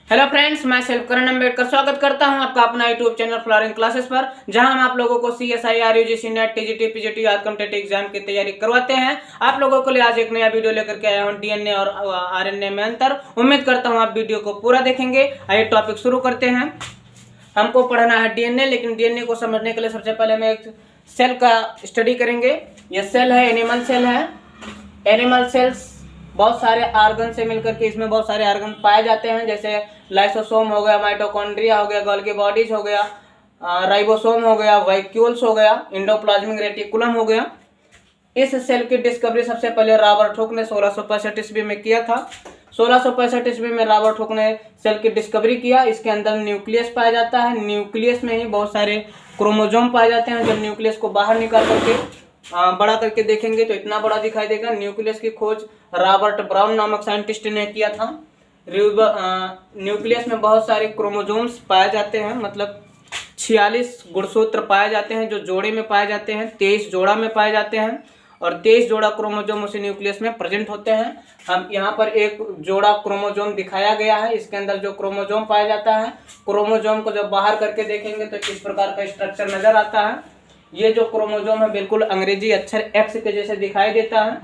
Hello friends, मैं self करण अम्बेडकर स्वागत करता हूं आपका अपना यूट्यूब चैनल फ्लोरिंग क्लासेस पर, जहां हम आप लोगों को CSI, RUGC, net, TGT, PGT आदि कॉम्पिटिटिव एग्जाम की तैयारी करवाते हैं। आप लोगों के लिए आज एक नया वीडियो लेकर के आया हूं, DNA और RNA में अंतर। उम्मीद करता हूं आप वीडियो को पूरा देखेंगे। आइए टॉपिक शुरू करते हैं। हमको पढ़ना है DNA, लेकिन DNA को समझने के लिए सबसे पहले हम एक सेल का स्टडी करेंगे। यह सेल है, एनिमल सेल है। एनिमल सेल्स बहुत सारे आर्गन से मिलकर के इसमें बहुत सारे आर्गन पाए जाते हैं, जैसे लाइसोसोम हो गया, माइटोकॉन्ड्रिया हो गया, गोल्गी बॉडीज हो गया, राइबोसोम हो गया, वैक्यूल्स हो गया, एंडोप्लाज्मिक रेटिकुलम हो गया। इस सेल की डिस्कवरी सबसे पहले रॉबर्ट हुक ने 1665 ईस्वी में किया था। 1665 ईस्वी में रॉबर्ट हुक ने सेल की डिस्कवरी किया। इसके अंदर न्यूक्लियस पाया जाता है। न्यूक्लियस में ही बहुत सारे क्रोमोजोम पाए जाते हैं। जब न्यूक्लियस को बाहर निकाल करके बड़ा करके देखेंगे तो इतना बड़ा दिखाई देगा। न्यूक्लियस की खोज रॉबर्ट ब्राउन नामक साइंटिस्ट ने किया था। न्यूक्लियस में बहुत सारे क्रोमोजोम्स पाए जाते हैं, मतलब 46 गुणसूत्र पाए जाते हैं जो जोड़े में पाए जाते हैं। 23 जोड़ा में पाए जाते हैं और 23 जोड़ा क्रोमोजोम उसी न्यूक्लियस में प्रेजेंट होते हैं। हम यहाँ पर एक जोड़ा क्रोमोजोम दिखाया गया है। इसके अंदर जो क्रोमोजोम पाया जाता है, क्रोमोजोम को जब बाहर करके देखेंगे तो इस प्रकार का स्ट्रक्चर नजर आता है। ये जो क्रोमोजोम है बिल्कुल अंग्रेजी अक्षर X के जैसे दिखाई देता है।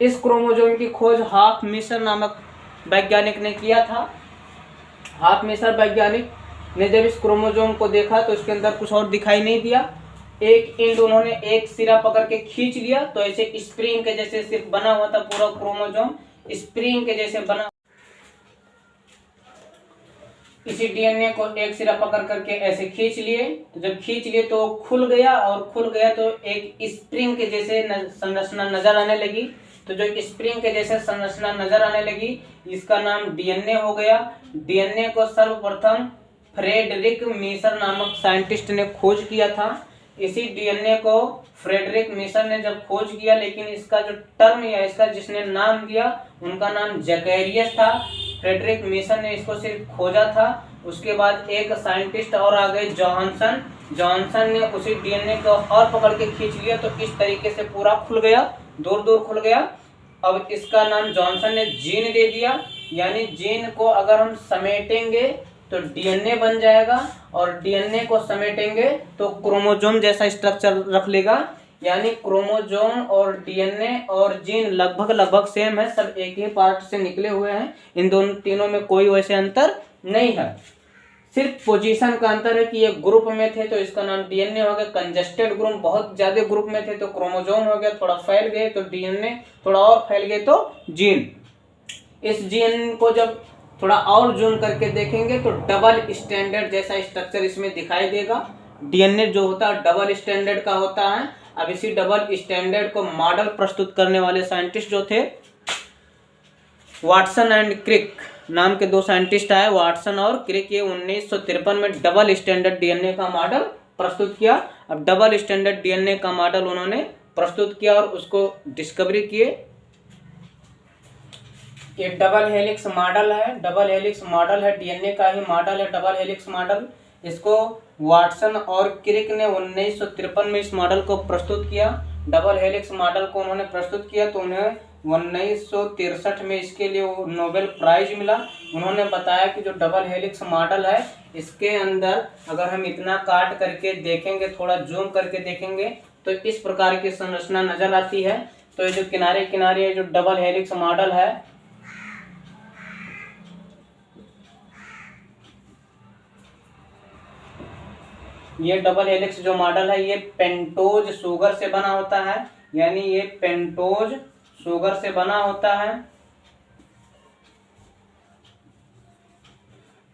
इस क्रोमोजोम की खोज हाफ मिशर नामक वैज्ञानिक ने किया था। हाफ मिशर वैज्ञानिक ने जब इस क्रोमोजोम को देखा तो इसके अंदर कुछ और दिखाई नहीं दिया। एक एंड उन्होंने एक सिरा पकड़ के खींच लिया तो ऐसे स्प्रिंग के जैसे सिर्फ बना हुआ था। पूरा क्रोमोजोम स्प्रिंग के जैसे बना। इसी DNA को एक सिरा पकड़ करके ऐसे खींच लिए, तो जब खींच लिए तो खुल गया, और खुल गया तो एक स्प्रिंग के जैसे संरचना नजर आने लगी। तो जो स्प्रिंग के जैसे संरचना नजर आने लगी, इसका नाम DNA हो गया। DNA को सर्वप्रथम फ्रेडरिक मिशर नामक साइंटिस्ट ने खोज किया था। इसी DNA को फ्रेडरिक मिशर ने जब खोज किया, लेकिन इसका जो टर्म या इसका जिसने नाम दिया उनका नाम जैकेरियस था। फ्रेडरिक मिशर ने इसको सिर्फ खोजा था। उसके बाद एक साइंटिस्ट और आ गए, जॉनसन। जॉनसन ने उसी DNA को और पकड़ के खींच लिया तो इस तरीके से पूरा खुल गया, दूर दूर खुल गया। अब इसका नाम जॉनसन ने जीन दे दिया। यानी जीन को अगर हम समेटेंगे तो DNA बन जाएगा, और DNA को समेटेंगे तो क्रोमोजोम जैसा स्ट्रक्चर रख लेगा। यानी क्रोमोजोम और DNA और जीन लगभग सेम है, सब एक ही पार्ट से निकले हुए हैं। इन दोनों तीनों में कोई वैसे अंतर नहीं है, सिर्फ पोजीशन का अंतर है कि ये ग्रुप में थे तो इसका नाम DNA हो गया। कंजेस्टेड ग्रुप, बहुत ज्यादा ग्रुप में थे तो क्रोमोजोम हो गया। थोड़ा फैल गए तो DNA, थोड़ा और फैल गए तो जीन। इस जीन को जब थोड़ा और जूम करके देखेंगे तो डबल स्टैंडर्ड जैसा स्ट्रक्चर इसमें दिखाई देगा। DNA जो होता है डबल स्टैंडर्ड का होता है। अब इसी डबल स्टैंडर्ड को मॉडल प्रस्तुत करने वाले साइंटिस्ट जो थे, वाटसन एंड क्रिक नाम के दो साइंटिस्ट आए, वाटसन और क्रिक। ये 1953 में डबल स्टैंडर्ड DNA का मॉडल प्रस्तुत किया। अब डबल स्टैंडर्ड DNA का मॉडल उन्होंने प्रस्तुत किया और उसको डिस्कवरी किए। ये डबल हेलिक्स मॉडल है। डबल हेलिक्स मॉडल है, DNA का ही मॉडल है डबल हेलिक्स मॉडल। इसको वाटसन और क्रिक ने 1953 में इस मॉडल को प्रस्तुत किया। डबल हेलिक्स मॉडल को उन्होंने प्रस्तुत किया तो उन्हें 1963 में इसके लिए नोबेल प्राइज मिला। उन्होंने बताया कि जो डबल हेलिक्स मॉडल है, इसके अंदर अगर हम इतना काट करके देखेंगे, थोड़ा जूम करके देखेंगे तो इस प्रकार की संरचना नजर आती है। तो ये जो किनारे किनारे जो डबल हेलिक्स मॉडल है, ये डबल हेलिक्स जो मॉडल है ये पेंटोज शुगर से बना होता है। यानी ये पेंटोज शुगर से बना होता है,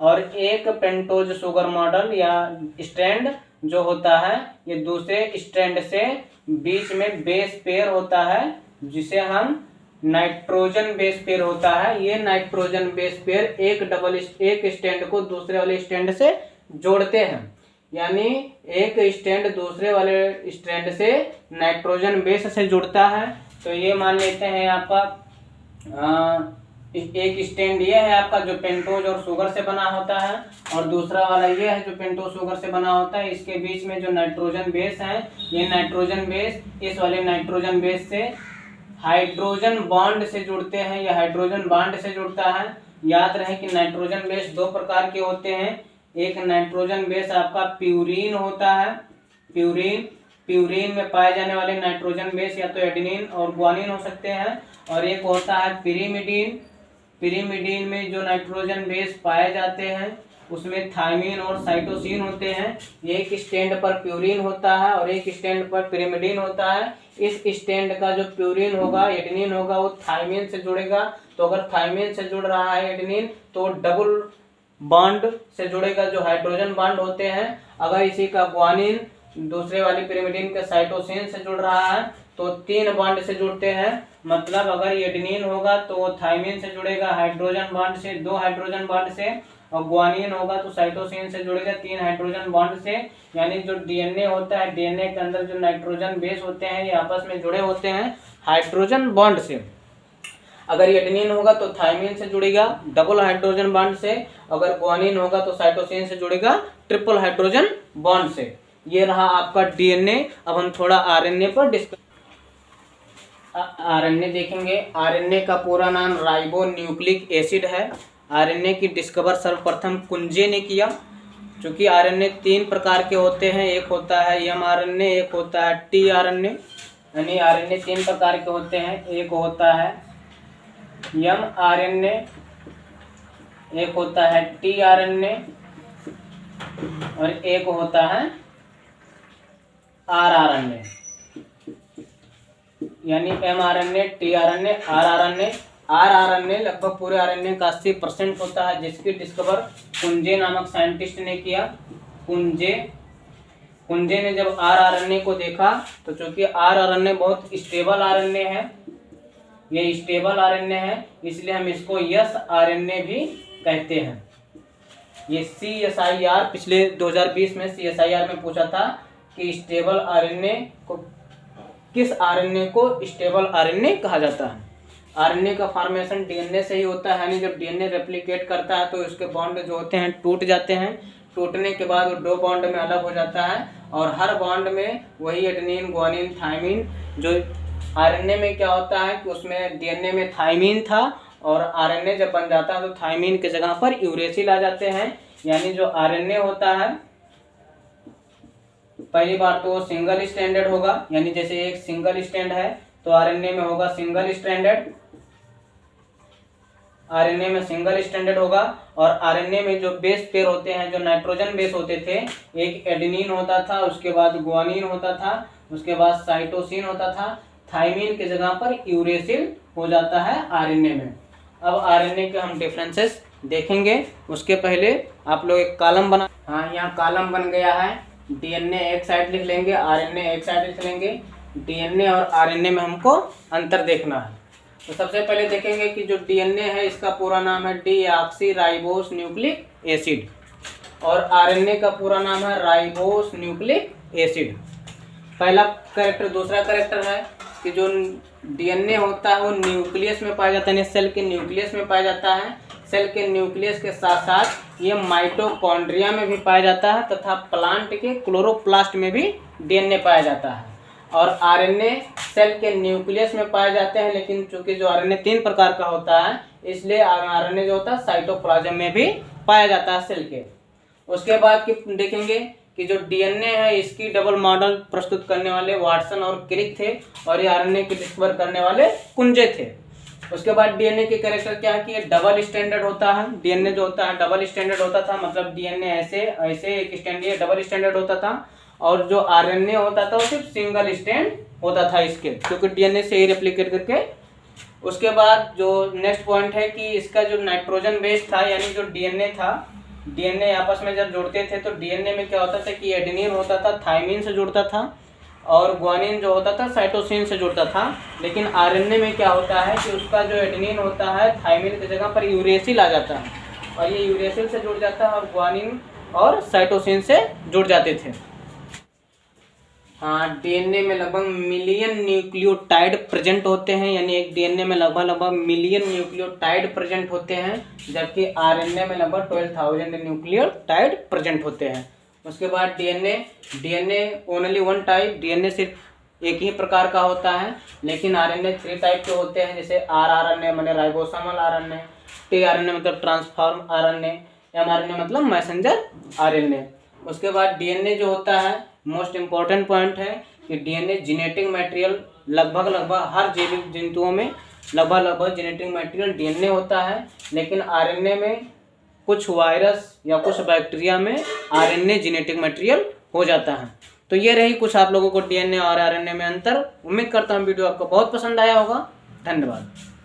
और एक पेंटोज शुगर मॉडल या स्ट्रैंड जो होता है, ये दूसरे स्ट्रैंड से बीच में बेस पेयर होता है, जिसे हम नाइट्रोजन बेस पेयर होता है। ये नाइट्रोजन बेस पेयर एक स्ट्रैंड को दूसरे वाले स्ट्रैंड से जोड़ते हैं। यानी एक स्ट्रैंड दूसरे वाले स्ट्रैंड से नाइट्रोजन बेस से जुड़ता है। तो ये मान लेते हैं आपका एक स्ट्रैंड ये है आपका जो पेंटोज और शुगर से बना होता है, और दूसरा वाला ये है जो पेंटोज शुगर से बना होता है। इसके बीच में जो नाइट्रोजन बेस है, ये नाइट्रोजन बेस इस वाले नाइट्रोजन बेस से हाइड्रोजन बॉन्ड से जुड़ते हैं, या हाइड्रोजन बॉन्ड से जुड़ता है। याद रहे कि नाइट्रोजन बेस दो प्रकार के होते हैं। एक नाइट्रोजन बेस आपका प्यूरीन होता है, प्यूरीन में पाए जाने वाले नाइट्रोजन बेस या तो एडेनिन और ग्वानिन हो सकते हैं। और एक होता है पिरिमिडीन में जो नाइट्रोजन बेस पाए जाते हैं उसमें थायमीन और साइटोसिन होते हैं। एक स्टैंड पर प्यूरीन होता है और एक स्टैंड पर पिरिमिडीन होता है। इस स्टैंड का जो प्यूरीन होगा, एडेनिन होगा, वो थायमीन से जुड़ेगा। तो अगर थायमीन से जुड़ रहा है एडेनिन तो डबल बॉन्ड से जुड़ेगा जो हाइड्रोजन बॉन्ड होते हैं। अगर इसी का ग्वानिन दूसरे वाली पिरिमिडीन के साइटोसिन से जुड़ रहा है तो 3 बॉन्ड से जुड़ते हैं। मतलब अगर एडेनिन होगा तो वो थायमीन से जुड़ेगा हाइड्रोजन बॉन्ड से, 2 हाइड्रोजन बॉन्ड से, और ग्वानिन होगा तो साइटोसिन से जुड़ेगा 3 हाइड्रोजन बॉन्ड से। यानी जो डीएनए होता है, डीएनए के अंदर जो नाइट्रोजन बेस होते हैं ये आपस में जुड़े होते हैं हाइड्रोजन बॉन्ड से। अगर एडेनिन होगा तो थायमीन से जुड़ेगा डबल हाइड्रोजन बॉन्ड से, अगर ग्वानिन होगा तो साइटोसिन से जुड़ेगा ट्रिपल हाइड्रोजन बॉन्ड से। ये रहा आपका डीएनए। अब हम थोड़ा आरएनए पर डिस्कस आरएनए देखेंगे। आरएनए का पूरा नाम राइबो न्यूक्लिक एसिड है। आरएनए की डिस्कवर सर्वप्रथम कुंजे ने किया। क्योंकि आरएनए 3 प्रकार के होते हैं, एक होता है एमआरएनए, एक होता है टीआरएनए। यानी आरएनए 3 प्रकार के होते हैं, एक होता है एमआरएनए, एक होता है टीआरएनए और एक होता है आरआरएनए। यानी एमआरएनए, टीआरएनए, आरआरएनए। आरआरएनए लगभग पूरे आरएनए का 80% होता है, जिसकी डिस्कवर कुंजे नामक साइंटिस्ट ने किया। कुंजे ने जब आरआरएनए को देखा तो चूंकि आरआरएनए बहुत स्टेबल आरएनए है, ये स्टेबल आरएनए है, इसलिए हम इसको यस आरएनए भी कहते हैं। ये CSIR पिछले 2020 में CSIR में पूछा था कि स्टेबल आरएनए को किस आरएनए को स्टेबल आरएनए कहा जाता है। आरएनए का फॉर्मेशन डीएनए से ही होता है। यानी जब डीएनए रेप्लिकेट करता है तो इसके बॉन्ड जो होते हैं टूट जाते हैं। टूटने के बाद वो 2 बॉन्ड में अलग हो जाता है और हर बॉन्ड में वही एडेनिन, ग्वानिन, थायमीन। जो आरएनए में क्या होता है कि उसमें डीएनए में थायमीन था और आरएनए जब बन जाता है तो थायमीन की जगह पर यूरेसिल आ जाते हैं। यानी जो आरएनए होता है पहली बार तो वो सिंगल स्ट्रैंडेड होगा। यानी जैसे एक सिंगल स्ट्रैंड है तो आरएनए में होगा सिंगल स्ट्रैंडेड, आरएनए में सिंगल स्ट्रैंडेड होगा। और आरएनए में जो बेस पेयर होते हैं, जो नाइट्रोजन बेस होते थे, एक एडेनिन होता था, उसके बाद ग्वानिन होता था, उसके बाद साइटोसिन होता था, थायमीन की जगह पर यूरेसिल हो जाता है आरएनए में। अब आरएनए के हम डिफरेंसेस देखेंगे। उसके पहले आप लोग एक कॉलम बना, हाँ यहाँ कॉलम बन गया है। डीएनए एक साइड लिख लेंगे, आरएनए एक साइड लिख लेंगे। डीएनए और आरएनए में हमको अंतर देखना है। तो सबसे पहले देखेंगे कि जो डीएनए है इसका पूरा नाम है डीऑक्सी राइबोस न्यूक्लिक एसिड और आरएनए का पूरा नाम है राइबोस न्यूक्लिक एसिड। पहला कैरेक्टर। दूसरा कैरेक्टर है कि जो डीएनए होता है वो न्यूक्लियस में पाया जाता है, सेल के न्यूक्लियस में पाया जाता है। सेल के न्यूक्लियस के साथ साथ ये माइटोकॉन्ड्रिया में भी पाया जाता है तथा प्लांट के क्लोरोप्लास्ट में भी डीएनए पाया जाता है। और आरएनए सेल के न्यूक्लियस में पाए जाते हैं, लेकिन चूंकि जो आरएनए 3 प्रकार का होता है इसलिए आरएनए जो होता है साइटोप्लाज्म में भी पाया जाता है सेल के। उसके बाद की देखेंगे कि जो डीएनए है इसकी डबल मॉडल प्रस्तुत करने वाले वाटसन और क्रिक थे और ये आरएनए की डिस्कवर करने वाले कुंजे थे। उसके बाद डीएनए के कैरेक्टर क्या है कि ये डबल स्टैंडर्ड होता है। डीएनए जो होता है डबल स्टैंडर्ड होता था, मतलब डीएनए ऐसे एक स्टैंड, ये डबल स्टैंडर्ड होता था। और जो आरएनए होता था वो सिर्फ सिंगल स्टैंड होता था इसके, क्योंकि डीएनए से ही रेप्लिकेट करके। उसके बाद जो नेक्स्ट पॉइंट है कि इसका जो नाइट्रोजन बेस था, यानी जो डीएनए था, डीएनए आपस में जब जुड़ते थे तो डीएनए में क्या होता था कि एडेनिन होता था, थायमीन से जुड़ता था और ग्वानिन जो होता था साइटोसिन से जुड़ता था। लेकिन आरएनए में क्या होता है कि उसका जो एडेनिन होता है थायमीन की जगह पर यूरेसिल आ जाता है और ये यूरेसिल से जुड़ जाता है और ग्वानिन और साइटोसिन से जुड़ जाते थे। हाँ, डीएनए में लगभग मिलियन न्यूक्लियोटाइड प्रेजेंट होते हैं। यानी एक डीएनए में लगभग मिलियन न्यूक्लियोटाइड प्रेजेंट होते हैं, जबकि आरएनए में लगभग 12,000 न्यूक्लियोटाइड प्रेजेंट होते हैं। उसके बाद डीएनए ओनली 1 टाइप, डीएनए सिर्फ एक ही प्रकार का होता है, लेकिन आरएनए 3 टाइप के होते हैं, जैसे आरआरएनए माने राइबोसोमल आरएनए, टीआरएनए मतलब ट्रांसफॉर्म आरएनए, एमआरएनए मतलब मैसेंजर आरएनए। उसके बाद डीएनए जो होता है, मोस्ट इम्पॉर्टेंट पॉइंट है कि डीएनए जेनेटिक मटेरियल लगभग हर जैविक जंतुओं में लगभग जेनेटिक मटेरियल डीएनए होता है, लेकिन आरएनए में कुछ वायरस या कुछ बैक्टीरिया में आरएनए जेनेटिक मटेरियल हो जाता है। तो ये रही कुछ आप लोगों को डीएनए और आरएनए में अंतर। उम्मीद करता हूँ वीडियो आपको बहुत पसंद आया होगा। धन्यवाद।